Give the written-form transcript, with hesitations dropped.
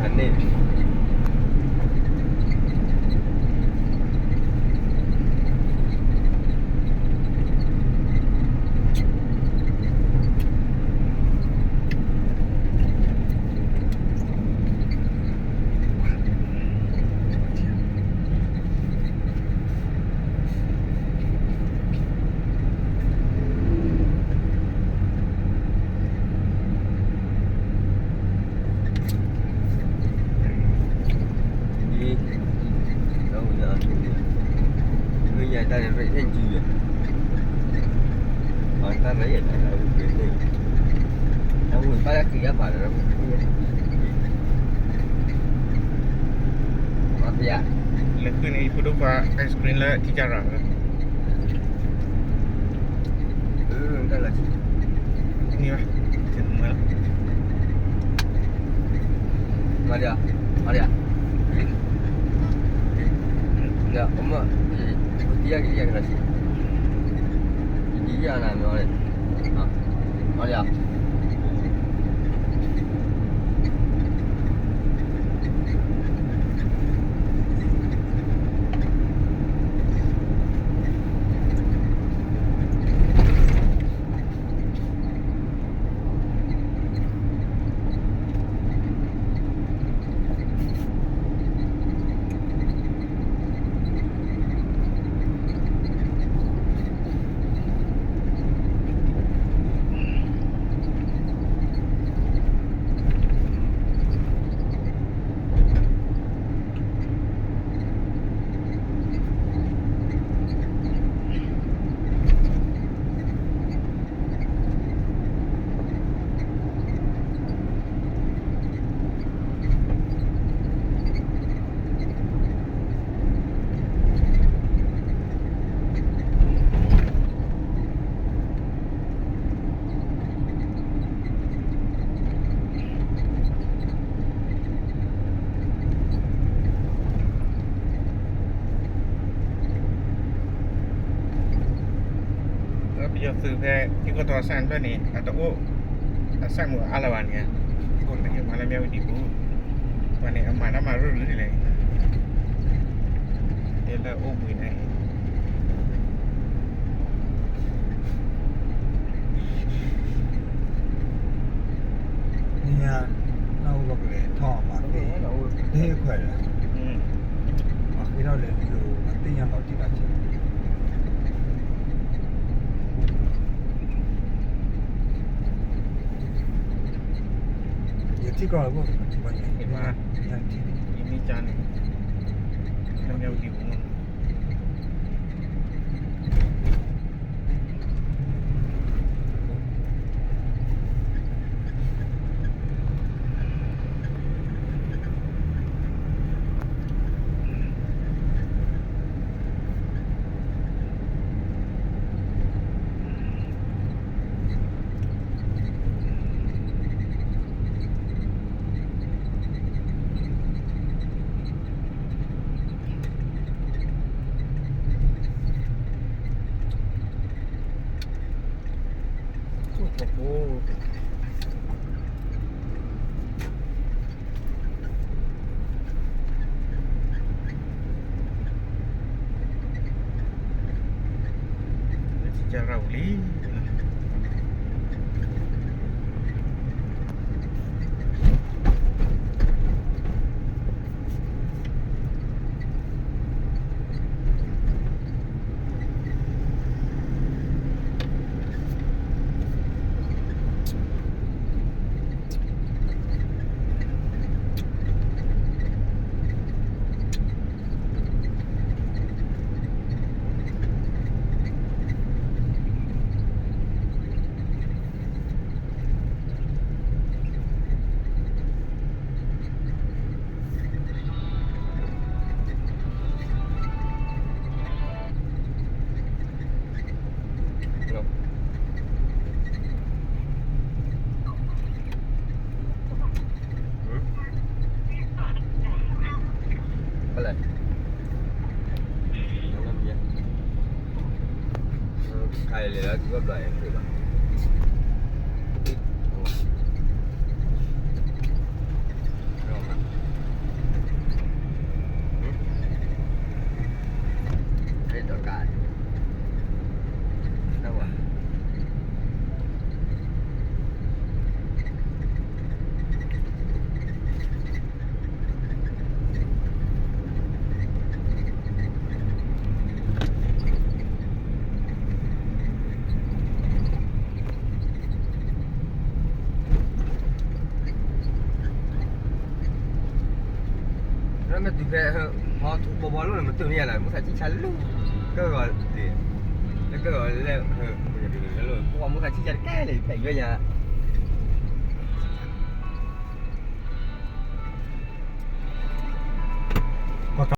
ทันนี่ta phải thành chi vậy? Mà ta lấy vậy là cái gì? Đâu người ta đã kia mà đâu. Mà bây giờ แล้วคืนนี้พูดว่าไอศกรีมแล้วที่จะรัง đó là นี่วะถึงเมื่อ Maria, Maria. Ya, 엄마, 이야기 하지. 이게 안 하면 말해. 아, Maria. Bây giờ từ về cái con tòa sảnด้วยนี่อัตโอสั่งหมูอาละวันเนี่ยคนที่มาแล้วแมวดิบูวันนี้เอามาแล้วมารื่อๆเลยเดี๋ยวเราโอ้มือไหน เนี่ยเราบอกเลยท่อมาเท่ขวัญเลยมาที่เราเลยดูมาตีอย่างเราที่เราเชื่อที่ก่อนพวกวันนี้เห็นว่าอย่างที่ มีจานแล้วแมวดิบูมันโอ้โหที่จะเราลีอะไรน้ำเยอะใครเลยแล้วก็ปล่อยคือแบบรอมา mà từ cái họ thu bò bò luôn mà từ này là muốn phải chi chắn luôn cái gọi gì cái gọi là rồi qua muốn phải chi chắn cái này phải về nhà